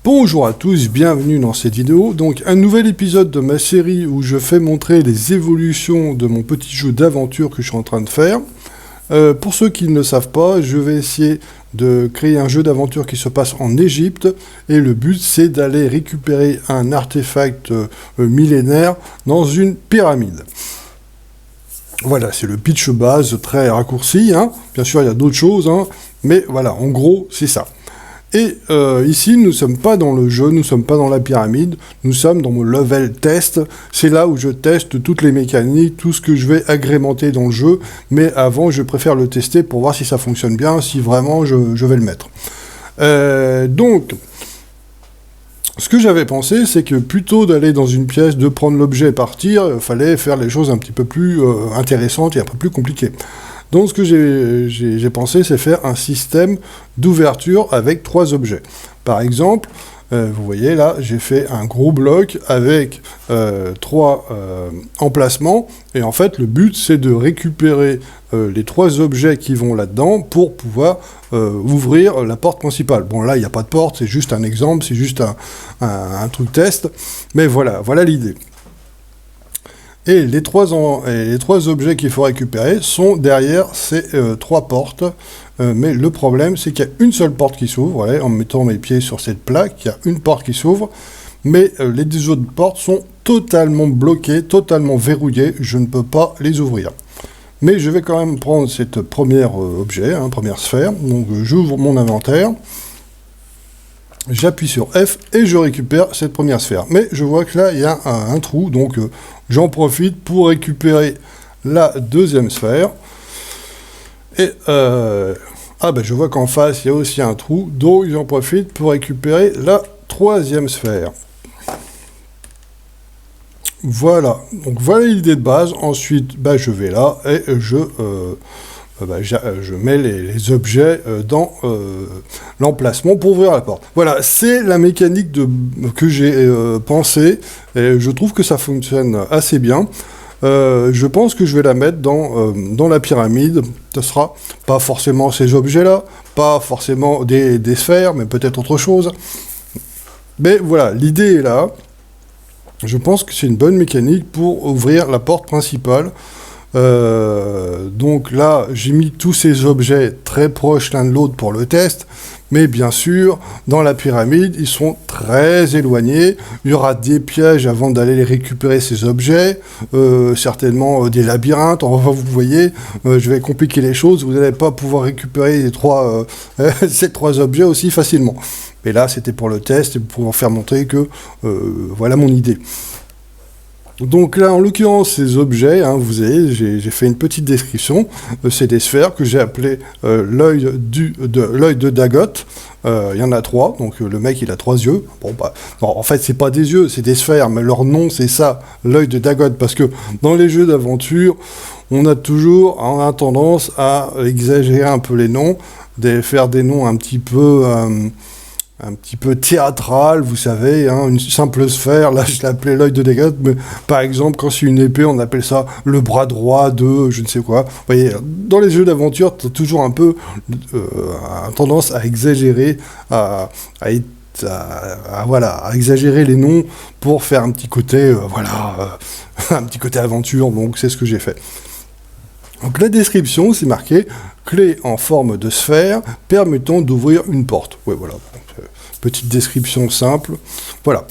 Bonjour à tous, bienvenue dans cette vidéo. Donc un nouvel épisode de ma série où je fais montrer les évolutions de mon petit jeu d'aventure que je suis en train de faire. Pour ceux qui ne le savent pas, je vais essayer de créer un jeu d'aventure qui se passe en Égypte et le but c'est d'aller récupérer un artefact millénaire dans une pyramide. Voilà, c'est le pitch base très raccourci, hein. Bien sûr il y a d'autres choses, hein, mais voilà, en gros c'est ça. Et ici, nous ne sommes pas dans le jeu, nous ne sommes pas dans la pyramide, nous sommes dans mon level test. C'est là où je teste toutes les mécaniques, tout ce que je vais agrémenter dans le jeu. Mais avant, je préfère le tester pour voir si ça fonctionne bien, si vraiment je vais le mettre. Donc, ce que j'avais pensé, c'est que plutôt d'aller dans une pièce, de prendre l'objet et partir, il fallait faire les choses un petit peu plus intéressantes et un peu plus compliquées. Donc ce que j'ai pensé, c'est faire un système d'ouverture avec 3 objets. Par exemple, vous voyez là, j'ai fait un gros bloc avec 3 emplacements, et en fait le but c'est de récupérer les 3 objets qui vont là-dedans pour pouvoir ouvrir la porte principale. Bon là il n'y a pas de porte, c'est juste un exemple, c'est juste un truc test, mais voilà l'idée. Et les 3 objets qu'il faut récupérer sont derrière ces 3 portes. Mais le problème, c'est qu'il y a une seule porte qui s'ouvre. Voilà, en mettant mes pieds sur cette plaque, il y a une porte qui s'ouvre. Mais les 2 autres portes sont totalement bloquées, totalement verrouillées. Je ne peux pas les ouvrir. Mais je vais quand même prendre cette première objet, première sphère. Donc j'ouvre mon inventaire. J'appuie sur F et je récupère cette première sphère. Mais je vois que là, il y a un trou, donc j'en profite pour récupérer la deuxième sphère. Et je vois qu'en face, il y a aussi un trou, donc j'en profite pour récupérer la 3e sphère. Voilà, donc voilà l'idée de base. Ensuite, je vais là et je mets les objets dans l'emplacement pour ouvrir la porte. Voilà, c'est la mécanique que j'ai pensée, et je trouve que ça fonctionne assez bien. Je pense que je vais la mettre dans la pyramide. Ce sera pas forcément ces objets-là, pas forcément des sphères, mais peut-être autre chose. Mais voilà, l'idée est là. Je pense que c'est une bonne mécanique pour ouvrir la porte principale. Donc là, j'ai mis tous ces objets très proches l'un de l'autre pour le test, mais bien sûr, dans la pyramide, ils sont très éloignés. Il y aura des pièges avant d'aller les récupérer, ces objets, certainement des labyrinthes. Enfin, vous voyez, je vais compliquer les choses, vous n'allez pas pouvoir récupérer ces 3 objets aussi facilement. Mais là, c'était pour le test et pour faire montrer que voilà mon idée. Donc là, en l'occurrence, ces objets, vous voyez, j'ai fait une petite description. C'est des sphères que j'ai appelées l'œil de Dagot. Il y en a 3, donc le mec, il a 3 yeux. Bon, non, en fait, c'est pas des yeux, c'est des sphères, mais leur nom, c'est ça, l'œil de Dagot, parce que dans les jeux d'aventure, on a toujours tendance à exagérer un peu les noms, faire des noms un petit peu théâtral, vous savez, une simple sphère, là je l'appelais l'œil de Dagot, mais par exemple quand c'est une épée, on appelle ça le bras droit de je ne sais quoi. Vous voyez, dans les jeux d'aventure, tu as toujours un peu tendance à exagérer, à exagérer les noms pour faire un petit côté, un petit côté aventure, donc c'est ce que j'ai fait. Donc la description, c'est marqué « Clé en forme de sphère permettant d'ouvrir une porte ». Ouais, voilà. Petite description simple. Voilà.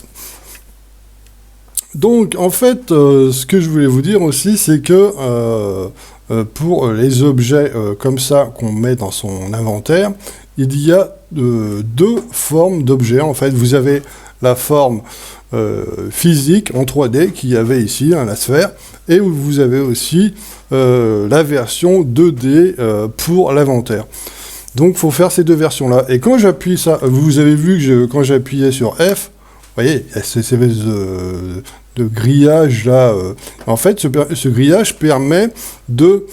Donc, en fait, ce que je voulais vous dire aussi, c'est que pour les objets comme ça qu'on met dans son inventaire, il y a 2 formes d'objets. En fait, vous avez la forme physique en 3D qu'il y avait ici, la sphère, et vous avez aussi la version 2D pour l'inventaire. Donc, il faut faire ces 2 versions-là. Et quand j'appuie ça, vous avez vu que quand j'appuyais sur F, vous voyez, il y a cette espèce de grillage là. En fait, ce grillage permet de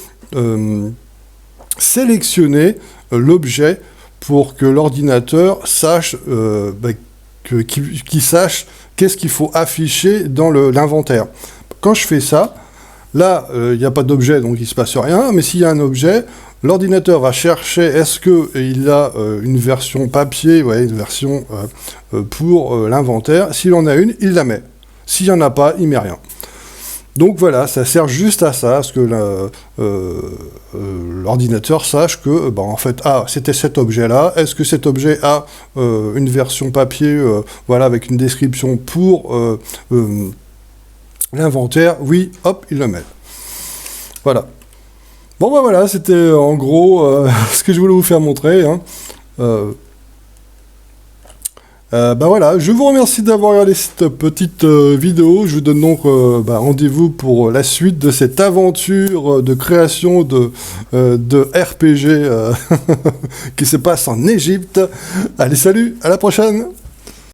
sélectionner l'objet pour que l'ordinateur sache, qu'il sache qu'est-ce qu'il faut afficher dans l'inventaire. Quand je fais ça, là, il n'y a pas d'objet, donc il ne se passe rien, mais s'il y a un objet, L'ordinateur va chercher est-ce qu'il a une version papier, une version pour l'inventaire. S'il en a une, il la met. S'il n'y en a pas, il met rien. Donc voilà, ça sert juste à ça, à ce que l'ordinateur sache que, en fait, c'était cet objet-là. Est-ce que cet objet a une version papier, avec une description pour l'inventaire? Oui, hop, il le met. Voilà. Bon, voilà, c'était en gros ce que je voulais vous faire montrer. Hein. Voilà, je vous remercie d'avoir regardé cette petite vidéo. Je vous donne donc rendez-vous pour la suite de cette aventure de création de RPG qui se passe en Égypte. Allez, salut, à la prochaine!